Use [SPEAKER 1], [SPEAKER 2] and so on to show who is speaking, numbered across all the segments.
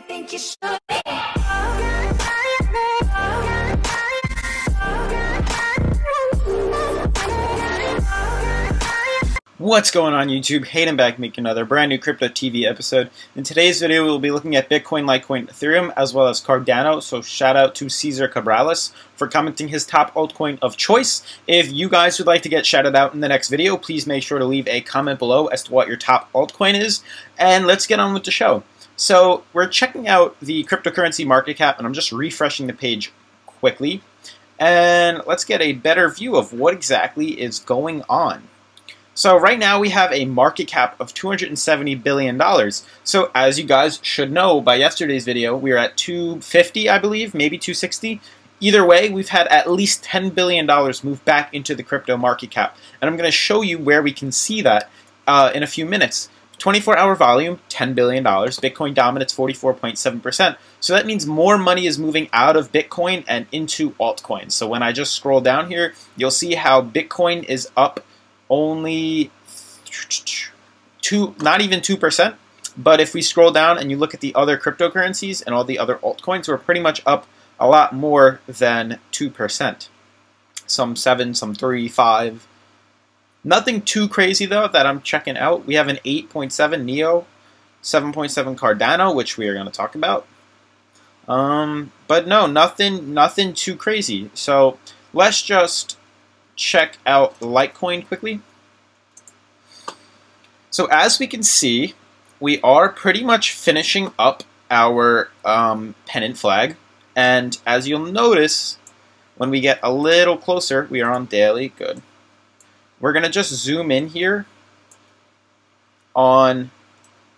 [SPEAKER 1] think you should.
[SPEAKER 2] What's going on YouTube? Hayden back making another brand new Crypto TV episode. In today's video we'll be looking at Bitcoin, Litecoin, Ethereum, as well as Cardano. So shout out to Cesar Cabrales for commenting his top altcoin of choice. If you guys would like to get shouted out in the next video, please make sure to leave a comment below as to what your top altcoin is. And let's get on with the show. So we're checking out the cryptocurrency market cap, and I'm just refreshing the page quickly. And let's get a better view of what exactly is going on. So right now we have a market cap of $270 billion. So as you guys should know by yesterday's video, we were at 250, I believe, maybe 260. Either way, we've had at least $10 billion move back into the crypto market cap. And I'm going to show you where we can see that in a few minutes. 24-hour volume, $10 billion. Bitcoin dominates 44.7%. So that means more money is moving out of Bitcoin and into altcoins. So when I just scroll down here, you'll see how Bitcoin is up only not even 2%, but if we scroll down and you look at the other cryptocurrencies and all the other altcoins, we're pretty much up a lot more than 2%. Some 7, some 3, 5. Nothing too crazy though that I'm checking out. We have an 8.7 Neo, 7.7 Cardano, which we are going to talk about. But no, nothing too crazy. So let's just check out Litecoin quickly. So as we can see, we are pretty much finishing up our pennant flag, and as you'll notice when we get a little closer, we are on daily. Good. We're gonna just zoom in here on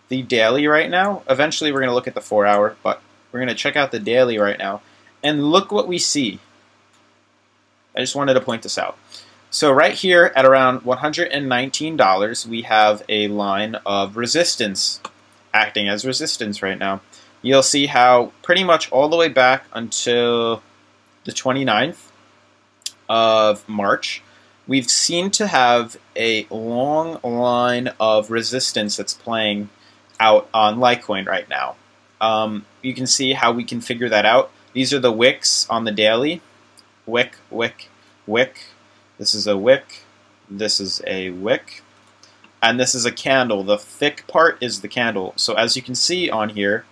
[SPEAKER 2] the daily right now. Eventually we're gonna look at the 4-hour, but we're gonna check out the daily right now, and look what we see. I just wanted to point this out. So right here at around $119, we have a line of resistance acting as resistance right now. You'll see how pretty much all the way back until the 29th of March, we've seemed to have a long line of resistance that's playing out on Litecoin right now. You can see how we can figure that out. These are the wicks on the daily. Wick, wick, wick. This is a wick. This is a wick. And this is a candle. The thick part is the candle. So as you can see on here,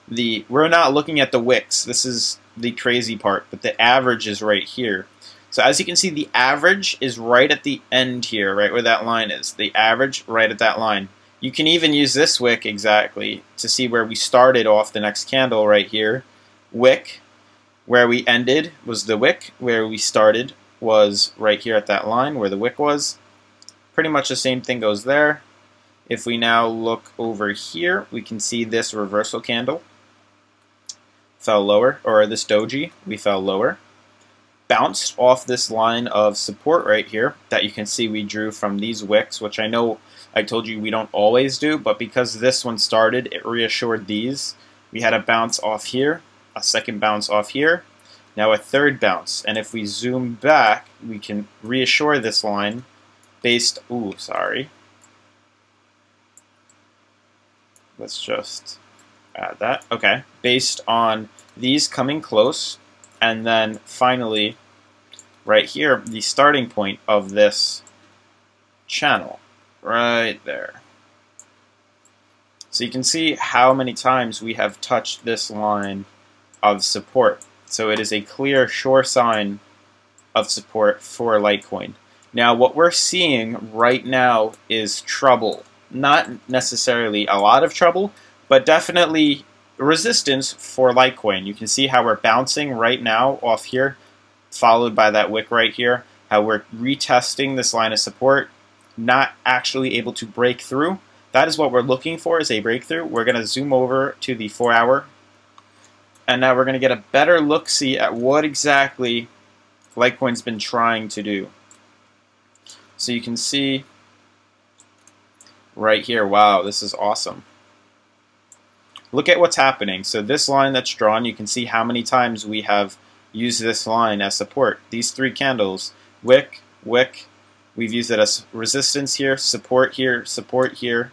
[SPEAKER 2] we're not looking at the wicks. This is the crazy part, but the average is right here. So as you can see, the average is right at the end here, right where that line is. The average right at that line. You can even use this wick exactly to see where we started off the next candle right here. Wick. Where we ended was the wick. Where we started was right here at that line where the wick was. Pretty much the same thing goes there. If we now look over here, we can see this reversal candle fell lower, or this doji, we fell lower. Bounced off this line of support right here that you can see we drew from these wicks, which I know I told you we don't always do, but because this one started, it reassured these. We had a bounce off here, a second bounce off here, now a third bounce, and if we zoom back, we can reassure this line based, let's just add that, okay, based on these coming close, and then finally, right here, the starting point of this channel, right there. So you can see how many times we have touched this line of support. So it is a clear, sure sign of support for Litecoin. Now what we're seeing right now is trouble. Not necessarily a lot of trouble, but definitely resistance for Litecoin. You can see how we're bouncing right now off here, followed by that wick right here, how we're retesting this line of support, not actually able to break through. That is what we're looking for, is a breakthrough. We're going to zoom over to the 4-hour, and now we're going to get a better look-see at what exactly Litecoin's been trying to do. So you can see right here, wow, this is awesome. Look at what's happening. So this line that's drawn, you can see how many times we have used this line as support. These 3 candles, wick, wick, we've used it as resistance here, support here, support here,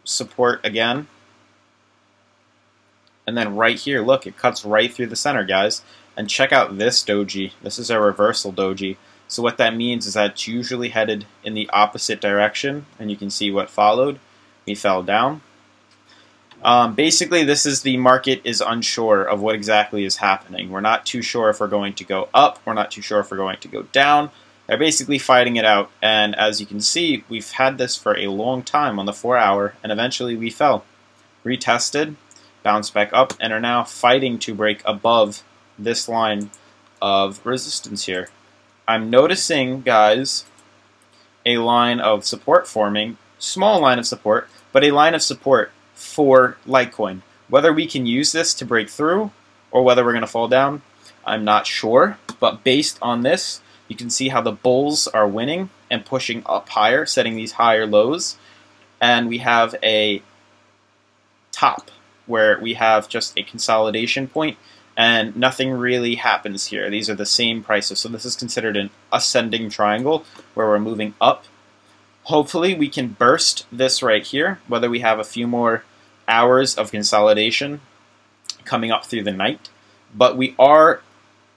[SPEAKER 2] support again. And then right here, look, it cuts right through the center, guys. And check out this doji. This is a reversal doji. So what that means is that it's usually headed in the opposite direction. And you can see what followed. We fell down. Basically, this is the market is unsure of what exactly is happening. We're not too sure if we're going to go up. We're not too sure if we're going to go down. They're basically fighting it out. And as you can see, we've had this for a long time on the 4-hour. And eventually we fell. Retested. Bounced back up. And are now fighting to break above this line of resistance here. I'm noticing, guys, a line of support forming. Small line of support, but a line of support for Litecoin. Whether we can use this to break through or whether we're going to fall down, I'm not sure. But based on this, you can see how the bulls are winning and pushing up higher, setting these higher lows. And we have a top where we have just a consolidation point and nothing really happens here. These are the same prices. So this is considered an ascending triangle where we're moving up. Hopefully we can burst this right here, whether we have a few more hours of consolidation coming up through the night. But we are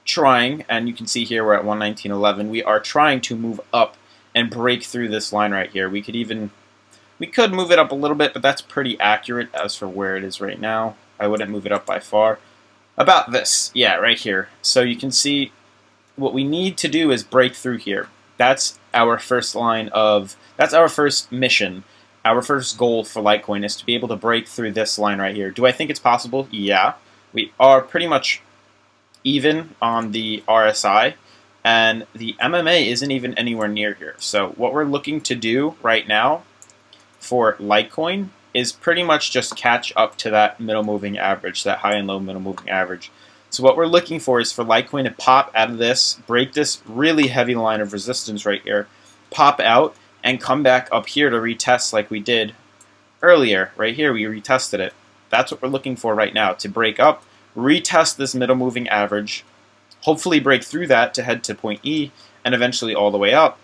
[SPEAKER 2] trying, and you can see here we're at 119.11, we are trying to move up and break through this line right here. We could move it up a little bit, but that's pretty accurate as for where it is right now. I wouldn't move it up by far. About this, yeah, right here. So you can see what we need to do is break through here. That's our first that's our first mission. Our first goal for Litecoin is to be able to break through this line right here. Do I think it's possible? Yeah. We are pretty much even on the RSI, and the MMA isn't even anywhere near here. So what we're looking to do right now for Litecoin is pretty much just catch up to that middle moving average, that high and low middle moving average. So what we're looking for is for Litecoin to pop out of this, break this really heavy line of resistance right here, pop out, and come back up here to retest like we did earlier. Right here, we retested it. That's what we're looking for right now, to break up, retest this middle moving average, hopefully break through that to head to point E, and eventually all the way up.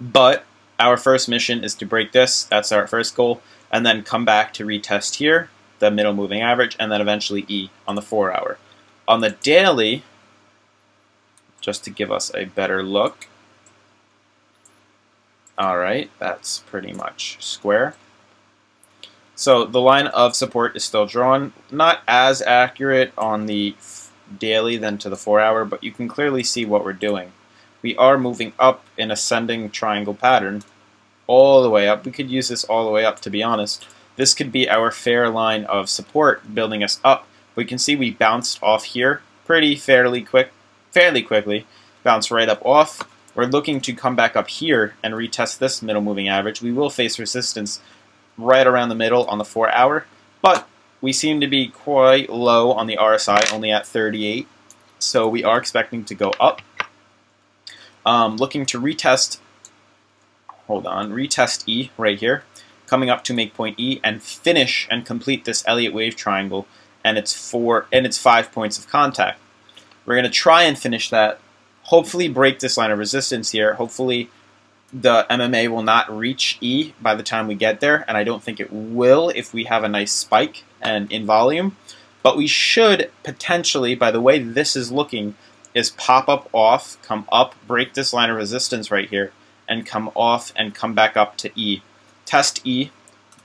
[SPEAKER 2] But our first mission is to break this. That's our first goal. And then come back to retest here, the middle moving average, and then eventually E on the 4-hour. On the daily, just to give us a better look, alright, that's pretty much square. So the line of support is still drawn. Not as accurate on the daily than to the 4-hour, but you can clearly see what we're doing. We are moving up in ascending triangle pattern all the way up. We could use this all the way up, to be honest. This could be our fair line of support building us up. We can see we bounced off here fairly quickly. Bounced right up off. We're looking to come back up here and retest this middle moving average. We will face resistance right around the middle on the 4-hour, but we seem to be quite low on the RSI, only at 38. So we are expecting to go up. Looking to retest, retest E right here, coming up to make point E and finish and complete this Elliott wave triangle, and it's 5 points of contact. We're going to try and finish that, hopefully break this line of resistance here. Hopefully the MMA will not reach E by the time we get there, and I don't think it will if we have a nice spike and in volume. But we should potentially, by the way this is looking, is pop up off, come up, break this line of resistance right here, and come off and come back up to E. Test E,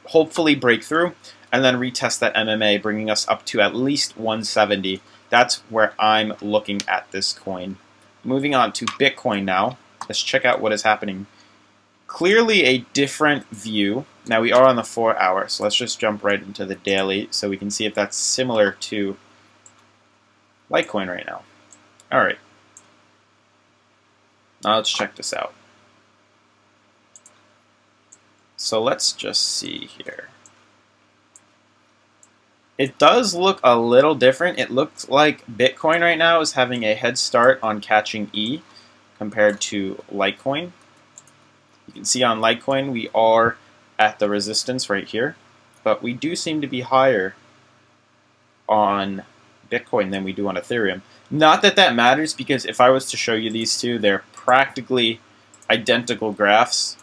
[SPEAKER 2] hopefully break through, and then retest that MMA, bringing us up to at least 170. That's where I'm looking at this coin. Moving on to Bitcoin now. Let's check out what is happening. Clearly a different view. Now we are on the 4-hour, so let's just jump right into the daily so we can see if that's similar to Litecoin right now. Alright. Now let's check this out. So let's just see here. It does look a little different. It looks like Bitcoin right now is having a head start on catching E compared to Litecoin. You can see on Litecoin we are at the resistance right here, but we do seem to be higher on Bitcoin than we do on Ethereum. Not that that matters, because if I was to show you these two, they're practically identical graphs.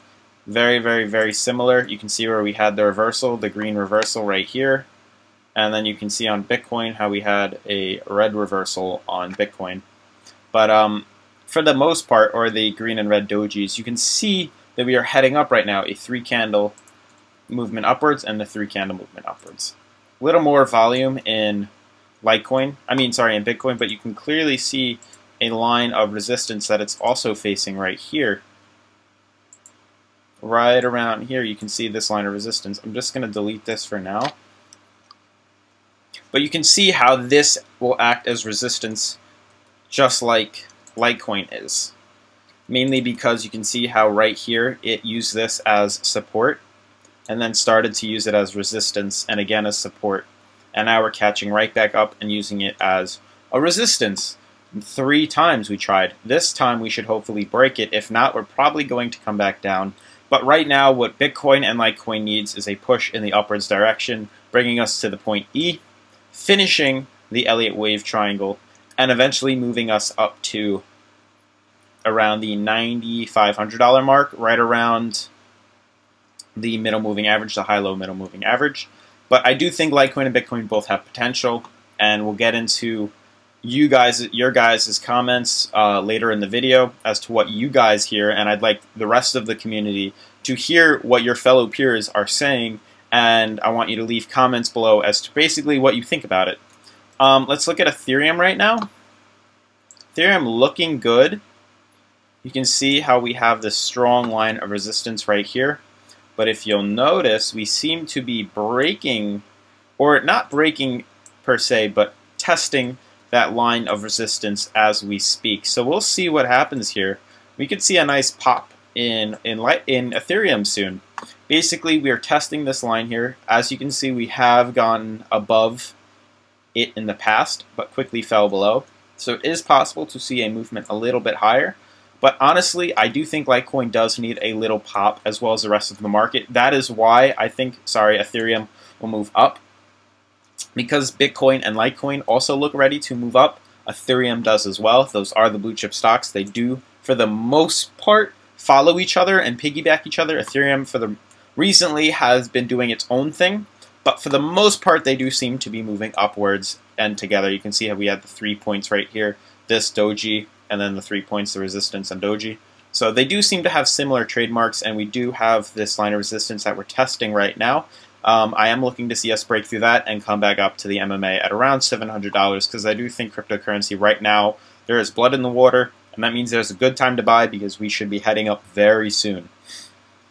[SPEAKER 2] Very, very, very similar. You can see where we had the reversal, the green reversal right here. And then you can see on Bitcoin how we had a red reversal on Bitcoin. But for the most part, or the green and red dojis, you can see that we are heading up right now, a 3-candle movement upwards and the 3-candle movement upwards. A little more volume in Litecoin, in Bitcoin, but you can clearly see a line of resistance that it's also facing right here. Right around here, you can see this line of resistance. I'm just going to delete this for now. But you can see how this will act as resistance just like Litecoin is. Mainly because you can see how right here it used this as support and then started to use it as resistance and again as support. And now we're catching right back up and using it as a resistance. 3 times we tried. This time we should hopefully break it. If not, we're probably going to come back down. But right now what Bitcoin and Litecoin needs is a push in the upwards direction, bringing us to the point E, finishing the Elliott wave triangle, and eventually moving us up to around the $9,500 mark, right around the middle moving average, the high-low middle moving average. But I do think Litecoin and Bitcoin both have potential, and we'll get into your guys' comments later in the video as to what you guys hear, and I'd like the rest of the community to hear what your fellow peers are saying, and I want you to leave comments below as to basically what you think about it. Let's look at Ethereum right now. Ethereum looking good. You can see how we have this strong line of resistance right here. But if you'll notice, we seem to be breaking, or not breaking per se, but testing that line of resistance as we speak. So we'll see what happens here. We could see a nice pop in Ethereum soon. Basically, we are testing this line here. As you can see, we have gone above it in the past, but quickly fell below. So it is possible to see a movement a little bit higher. But honestly, I do think Litecoin does need a little pop as well as the rest of the market. That is why I think, Ethereum will move up. Because Bitcoin and Litecoin also look ready to move up, Ethereum does as well. Those are the blue chip stocks. They do, for the most part, follow each other and piggyback each other. Ethereum, recently, has been doing its own thing. But for the most part, they do seem to be moving upwards and together. You can see how we had the 3 points right here. This doji, and then the 3 points, the resistance and doji. So they do seem to have similar trademarks, and we do have this line of resistance that we're testing right now. I am looking to see us break through that and come back up to the MMA at around $700 because I do think cryptocurrency right now, there is blood in the water, and that means there's a good time to buy because we should be heading up very soon.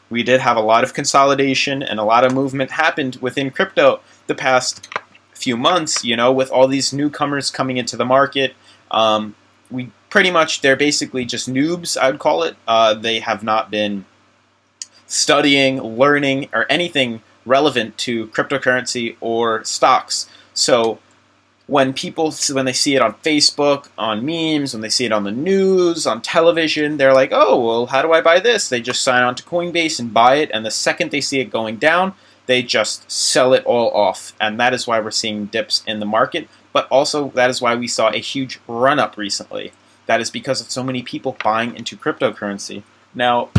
[SPEAKER 2] We did have a lot of consolidation and a lot of movement happened within crypto the past few months, you know, with all these newcomers coming into the market. They're basically just noobs, I would call it. They have not been studying, learning, or anything relevant to cryptocurrency or stocks. So when they see it on Facebook, on memes, when they see it on the news, on television, they're like, oh, well, how do I buy this? They just sign on to Coinbase and buy it, and the second they see it going down, they just sell it all off. And that is why we're seeing dips in the market, but also that is why we saw a huge run-up recently. That is because of so many people buying into cryptocurrency. Now,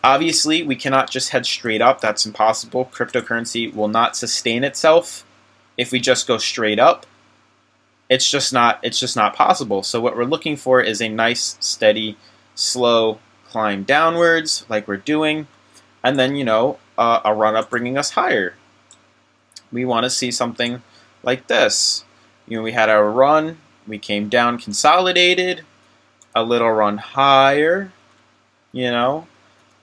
[SPEAKER 2] obviously, we cannot just head straight up. That's impossible. Cryptocurrency will not sustain itself if we just go straight up. It's just not possible. So what we're looking for is a nice, steady, slow climb downwards, like we're doing, and then, you know, a run-up bringing us higher. We want to see something like this. You know, we had our run, we came down, consolidated, a little run higher, you know,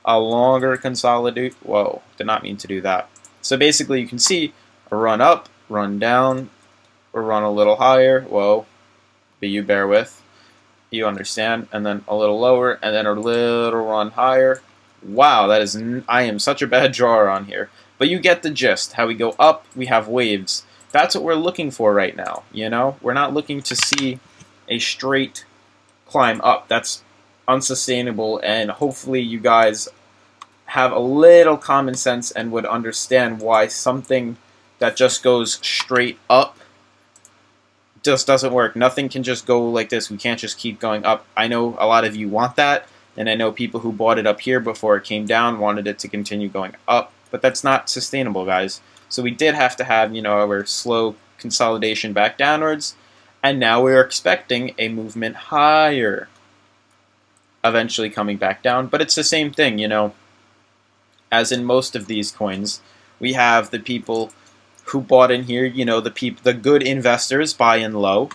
[SPEAKER 2] a longer consolidate. Whoa, did not mean to do that. So basically you can see a run up, run down, or run a little higher. Whoa, but you bear with, you understand, and then a little lower, and then a little run higher. Wow, I am such a bad drawer on here. But you get the gist, how we go up, we have waves. That's what we're looking for right now, you know? We're not looking to see a straight climb up. That's unsustainable, and hopefully you guys have a little common sense and would understand why something that just goes straight up just doesn't work. Nothing can just go like this. We can't just keep going up. I know a lot of you want that, and I know people who bought it up here before it came down wanted it to continue going up, but that's not sustainable, guys. So we did have to have, our slow consolidation back downwards, and now we're expecting a movement higher, eventually coming back down. But it's the same thing, as in most of these coins. We have the people who bought in here, the good investors buy in low,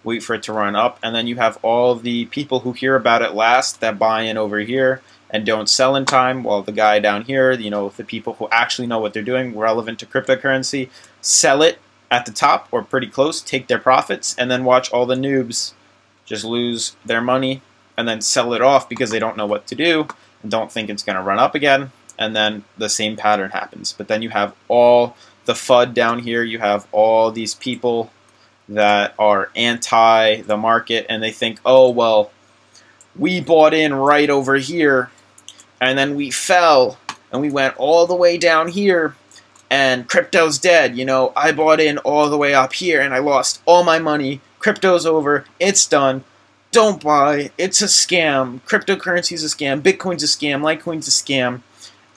[SPEAKER 2] wait for it to run up, and then you have all the people who hear about it last that buy in over here and don't sell in time, while the guy down here, the people who actually know what they're doing, relevant to cryptocurrency, sell it at the top or pretty close, take their profits, and then watch all the noobs just lose their money and then sell it off because they don't know what to do and don't think it's going to run up again, and then the same pattern happens. But then you have all the FUD down here, you have all these people that are anti the market, and they think, oh, well, we bought in right over here, and then we fell, and we went all the way down here, and crypto's dead. I bought in all the way up here, and I lost all my money. Crypto's over. It's done. Don't buy. It's a scam. Cryptocurrency's a scam. Bitcoin's a scam. Litecoin's a scam.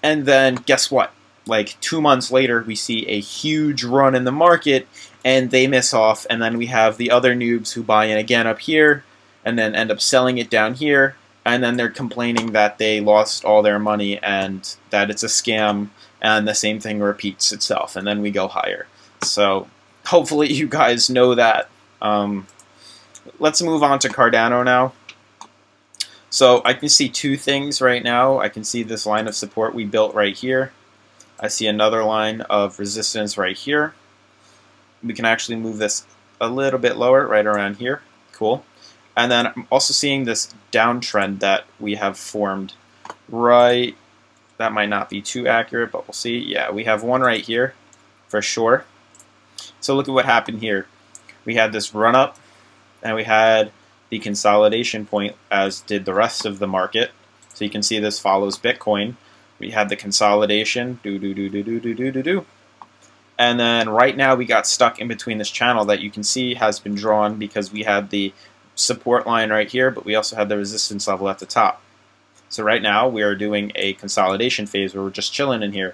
[SPEAKER 2] And then, guess what? Like 2 months later, we see a huge run in the market, and they miss off, and then we have the other noobs who buy in again up here, and then end up selling it down here, and then they're complaining that they lost all their money and that it's a scam, and the same thing repeats itself, and then we go higher. So hopefully you guys know that. Let's move on to Cardano now. So I can see two things right now. I can see this line of support we built right here. I see another line of resistance right here. We can actually move this a little bit lower, right around here. Cool. And then I'm also seeing this downtrend that we have formed right. That might not be too accurate, but we'll see. Yeah, we have one right here for sure. So look at what happened here. We had this run up, and we had the consolidation point, as did the rest of the market. So you can see this follows Bitcoin. We had the consolidation, and then right now we got stuck in between this channel that you can see has been drawn because we had the support line right here, but we also had the resistance level at the top. So right now we are doing a consolidation phase where we're just chilling in here.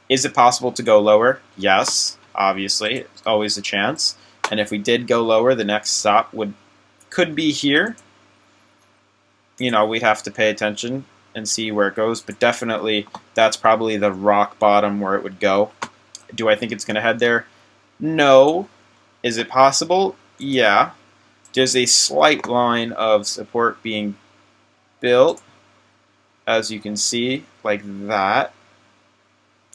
[SPEAKER 2] Is it possible to go lower? Yes, obviously. It's always a chance. And if we did go lower, the next stop could be here. We'd have to pay attention and see where it goes, but definitely that's probably the rock bottom where it would go. Do I think it's going to head there? No. Is it possible? Yeah. There's a slight line of support being built, as you can see, like that.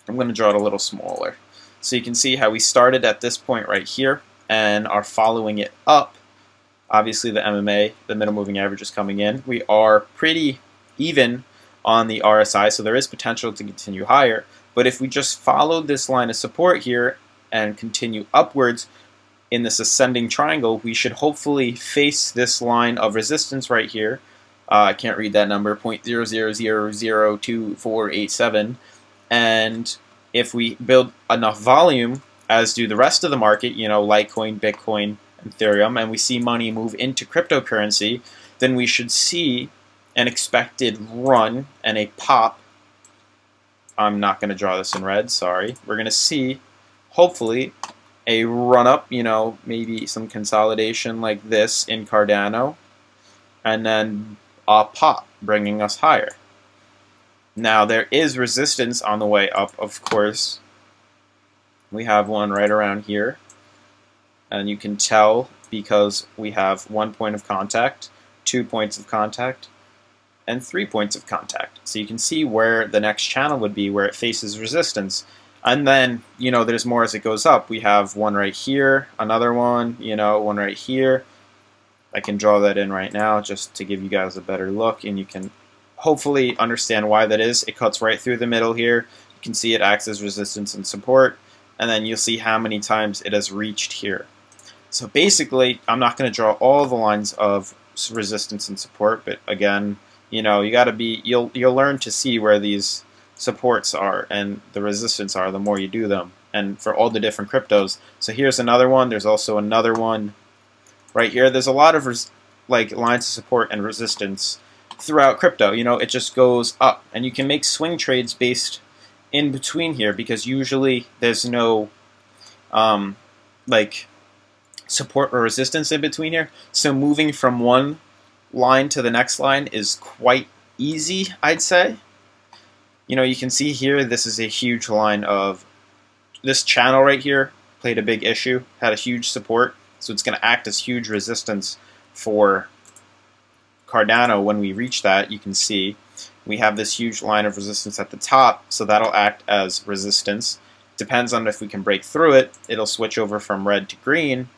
[SPEAKER 2] I'm going to draw it a little smaller. So you can see how we started at this point right here and are following it up. Obviously the MMA, the middle moving average, is coming in. We are pretty even on the RSI, so there is potential to continue higher. But if we just follow this line of support here and continue upwards in this ascending triangle, we should hopefully face this line of resistance right here. I can't read that number, 0.00002487. And if we build enough volume, as do the rest of the market, Litecoin, Bitcoin, Ethereum, and we see money move into cryptocurrency, then we should see an expected run and a pop. I'm not going to draw this in red, sorry. We're going to see, hopefully, a run up, maybe some consolidation like this in Cardano, and then a pop, bringing us higher. Now, there is resistance on the way up, of course. We have one right around here, and you can tell because we have 1 point of contact, 2 points of contact, and 3 points of contact. So you can see where the next channel would be, where it faces resistance. And then, there's more as it goes up. We have one right here, another one, one right here. I can draw that in right now just to give you guys a better look, and you can hopefully understand why that is. It cuts right through the middle here. You can see it acts as resistance and support, and then you'll see how many times it has reached here. So basically, I'm not going to draw all the lines of resistance and support, but again, you gotta you'll learn to see where these supports are and the resistance are the more you do them, and for all the different cryptos. So here's another one. There's also another one right here. There's a lot of lines of support and resistance throughout crypto. It just goes up, and you can make swing trades based in between here because usually there's no like support or resistance in between here. So moving from one line to the next line is quite easy, I'd say. You know, you can see here this is a huge line of this channel right here played a big issue, had a huge support, so it's going to act as huge resistance for Cardano. When we reach that, you can see we have this huge line of resistance at the top, so that'll act as resistance. Depends on if we can break through it, it'll switch over from red to green,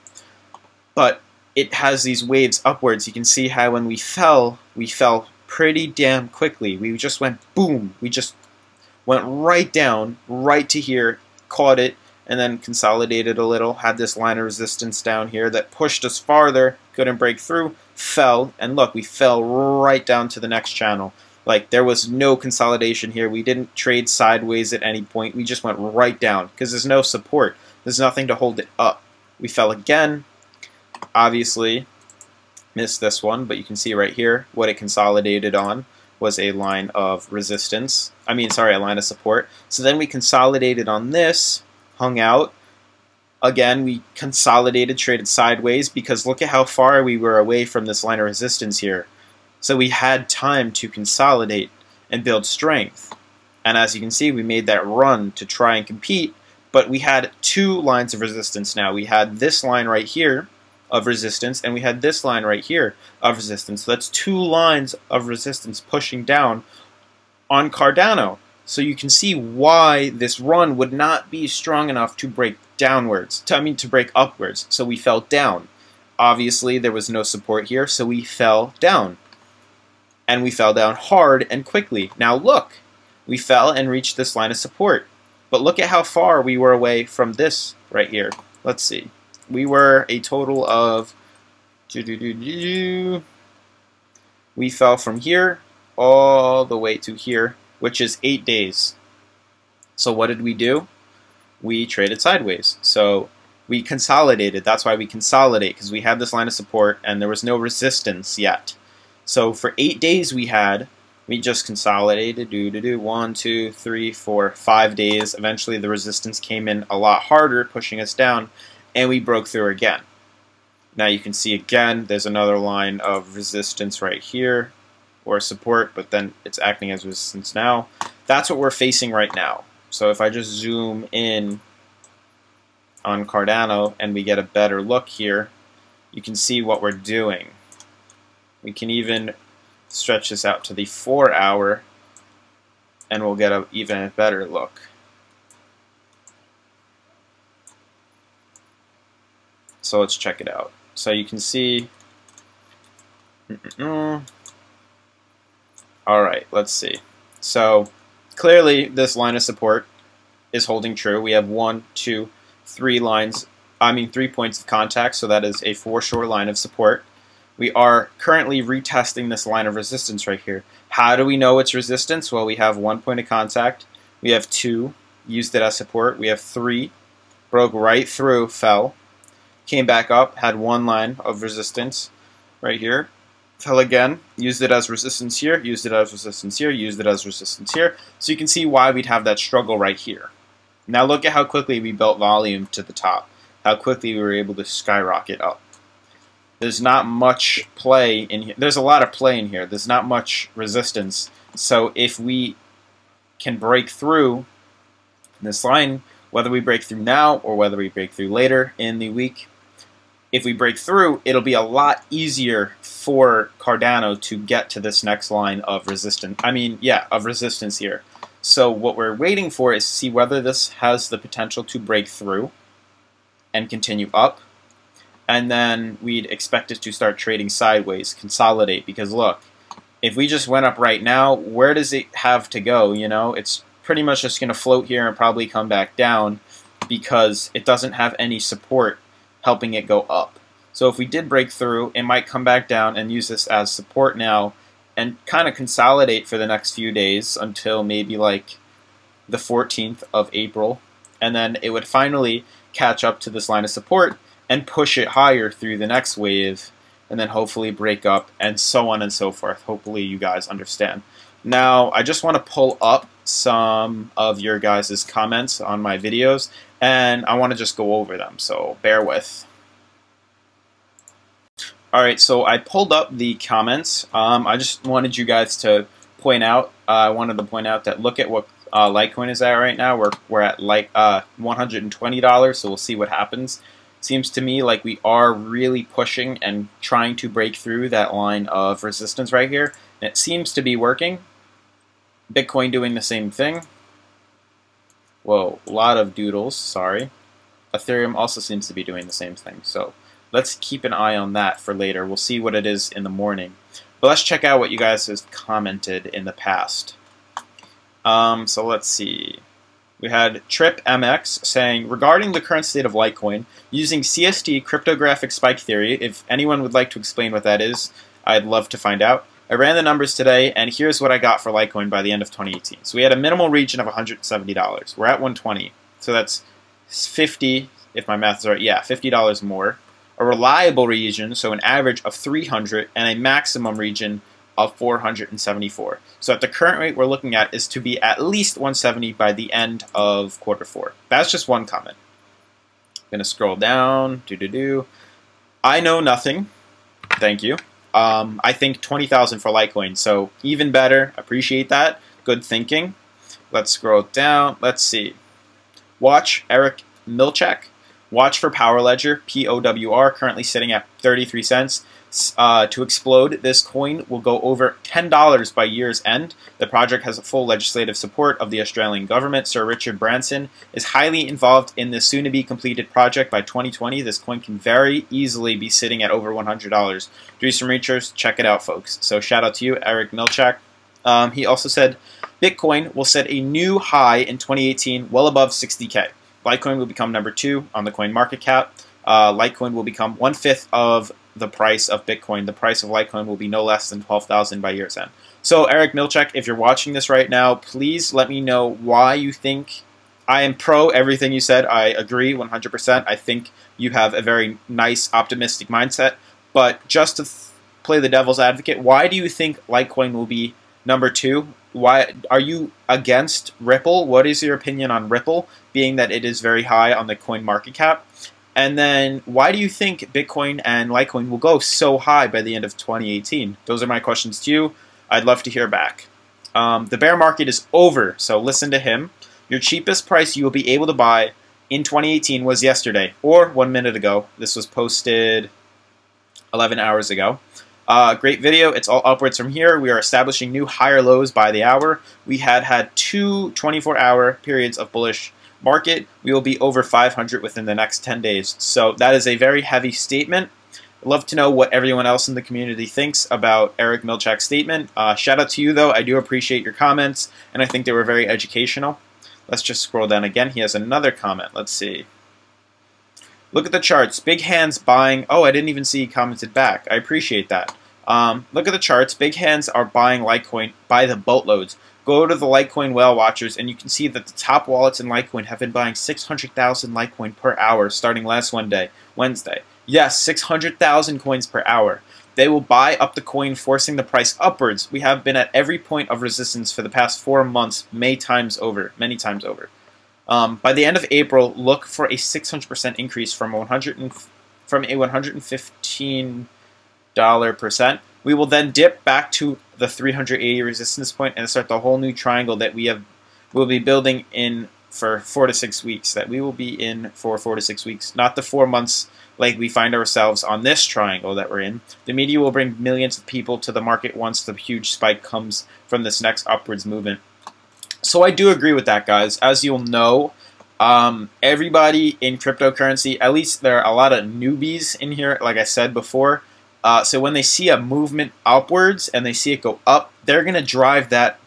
[SPEAKER 2] but it has these waves upwards. You can see how when we fell pretty damn quickly. We just went boom, we just went right down, right to here, caught it, and then consolidated a little, had this line of resistance down here that pushed us farther, couldn't break through, fell, and look, we fell right down to the next channel. Like, there was no consolidation here. We didn't trade sideways at any point. We just went right down because there's no support. There's nothing to hold it up. We fell again. Obviously, missed this one, but you can see right here what it consolidated on was a line of resistance. A line of support. So then we consolidated on this, hung out. Again, we consolidated, traded sideways because look at how far we were away from this line of resistance here. So we had time to consolidate and build strength. And as you can see, we made that run to try and compete, but we had two lines of resistance now. We had this line right here of resistance, and we had this line right here of resistance. So that's two lines of resistance pushing down on Cardano. So you can see why this run would not be strong enough to break downwards, to break upwards. So we fell down. Obviously, there was no support here, so we fell down. And we fell down hard and quickly. Now look, we fell and reached this line of support. But look at how far we were away from this right here. Let's see. We were a total of... We fell from here all the way to here, which is 8 days. So what did we do? We traded sideways. So we consolidated. That's why we consolidate, because we had this line of support and there was no resistance yet. So for 8 days we just consolidated, 1, 2, 3, 4, 5 days. Eventually the resistance came in a lot harder, pushing us down, and we broke through again. Now you can see again, there's another line of resistance right here, or support, but then it's acting as resistance now. That's what we're facing right now. So if I just zoom in on Cardano and we get a better look here, you can see what we're doing. We can even stretch this out to the 4-hour and we'll get an even better look. So let's check it out. So you can see, alright, let's see. So clearly this line of support is holding true. We have 1, 2, 3 lines, 3 points of contact, so that is a foreshore line of support. We are currently retesting this line of resistance right here. How do we know it's resistance? Well, we have 1 point of contact. We have 2, used it as support. We have 3, broke right through, fell. Came back up, had 1 line of resistance right here. Fell again, used it as resistance here, used it as resistance here, used it as resistance here. So you can see why we'd have that struggle right here. Now look at how quickly we built volume to the top. How quickly we were able to skyrocket up. There's not much play in here. There's a lot of play in here. There's not much resistance. So if we can break through this line, whether we break through now or whether we break through later in the week, if we break through, it'll be a lot easier for Cardano to get to this next line of resistance. Of resistance here. So what we're waiting for is to see whether this has the potential to break through and continue up. And then we'd expect it to start trading sideways, consolidate, because look, if we just went up right now, where does it have to go? You know, it's pretty much just going to float here and probably come back down because it doesn't have any support helping it go up. So if we did break through, it might come back down and use this as support now and kind of consolidate for the next few days until maybe like the 14th of April. And then it would finally catch up to this line of support and push it higher through the next wave, and then hopefully break up, and so on and so forth. Hopefully you guys understand. Now, I just want to pull up some of your guys' comments on my videos, and I want to just go over them, so bear with. Alright, so I pulled up the comments. I just wanted you guys to point out, I wanted to point out that look at what Litecoin is at right now. We're at like $120, so we'll see what happens. Seems to me like we are really pushing and trying to break through that line of resistance right here. And it seems to be working. Bitcoin doing the same thing. Whoa, a lot of doodles, sorry. Ethereum also seems to be doing the same thing. So let's keep an eye on that for later. We'll see what it is in the morning. But let's check out what you guys have commented in the past. So let's see. We had Trip Amex saying, regarding the current state of Litecoin, using CST cryptographic spike theory, if anyone would like to explain what that is, I'd love to find out. I ran the numbers today, and here's what I got for Litecoin by the end of 2018. So we had a minimal region of $170. We're at 120. So that's 50, if my math is right, yeah, $50 more. A reliable region, so an average of 300, and a maximum region of 474. So at the current rate we're looking at is to be at least 170 by the end of Q4. That's just one comment. I'm going to scroll down. I know nothing. Thank you. I think 20,000 for Litecoin, so even better. Appreciate that. Good thinking. Let's scroll down. Let's see. Watch Eric Milchek. Watch for Power Ledger, POWR, currently sitting at 33 cents. To explode, this coin will go over $10 by year's end. The project has full legislative support of the Australian government. Sir Richard Branson is highly involved in the soon-to-be-completed project. By 2020, this coin can very easily be sitting at over $100. Do some research. Check it out, folks. So shout out to you, Eric Milchak. He also said, Bitcoin will set a new high in 2018, well above 60K. Litecoin will become number 2 on the coin market cap. Litecoin will become 1/5 of the price of Bitcoin. The price of Litecoin will be no less than 12,000 by year's end. So Eric Milchek, if you're watching this right now, please let me know why you think. I am pro everything you said. I agree 100%. I think you have a very nice, optimistic mindset. But just to play the devil's advocate, why do you think Litecoin will be number 2? Why are you against Ripple? What is your opinion on Ripple, being that it is very high on the coin market cap? And then why do you think Bitcoin and Litecoin will go so high by the end of 2018? Those are my questions to you. I'd love to hear back. The bear market is over, so listen to him. Your cheapest price you will be able to buy in 2018 was yesterday, or 1 minute ago. This was posted 11 hours ago. Great video. It's all upwards from here. We are establishing new higher lows by the hour. We had 2 24-hour periods of bullish market. We will be over 500 within the next 10 days. So that is a very heavy statement. I'd love to know what everyone else in the community thinks about Eric Milchak's statement. Shout out to you, though. I do appreciate your comments, and I think they were very educational. Let's just scroll down again. He has another comment. Let's see. Look at the charts. Big hands buying. Oh, I didn't even see he commented back. I appreciate that. Look at the charts. Big hands are buying Litecoin by the boatloads. Go to the Litecoin whale watchers, and you can see that the top wallets in Litecoin have been buying 600,000 Litecoin per hour starting last Wednesday. Yes, 600,000 coins per hour. They will buy up the coin, forcing the price upwards. We have been at every point of resistance for the past 4 months, many times over. By the end of April, look for a 600% increase from a $115%. We will then dip back to the 380 resistance point and start the whole new triangle that we'll be building in for 4 to 6 weeks. That we will be in for 4 to 6 weeks, not the 4 months like we find ourselves on this triangle that we're in. The media will bring millions of people to the market once the huge spike comes from this next upwards movement. So I do agree with that, guys. As you'll know, everybody in cryptocurrency, at least there are a lot of newbies in here, like I said before. So when they see a movement upwards and they see it go up, they're going to drive that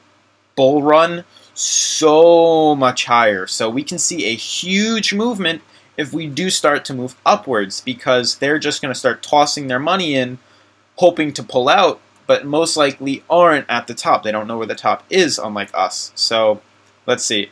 [SPEAKER 2] bull run so much higher. So we can see a huge movement if we do start to move upwards, because they're just going to start tossing their money in, hoping to pull out, but most likely aren't at the top. They don't know where the top is, unlike us. So let's see.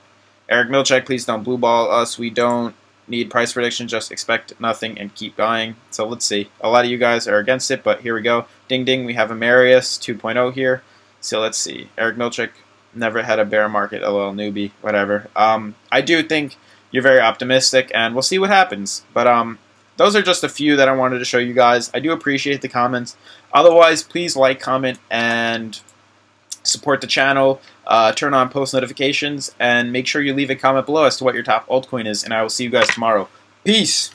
[SPEAKER 2] Eric Milchek, please don't blue ball us. We don't need price prediction, just expect nothing and keep buying. So let's see. A lot of you guys are against it, but here we go. Ding ding, we have a Marius 2.0 here. So let's see. Eric Milchik, never had a bear market, LL newbie, whatever. I do think you're very optimistic, and we'll see what happens. But those are just a few that I wanted to show you guys. I do appreciate the comments. Otherwise, please like, comment, and support the channel. Turn on post notifications, and make sure you leave a comment below as to what your top altcoin is, and I will see you guys tomorrow. Peace!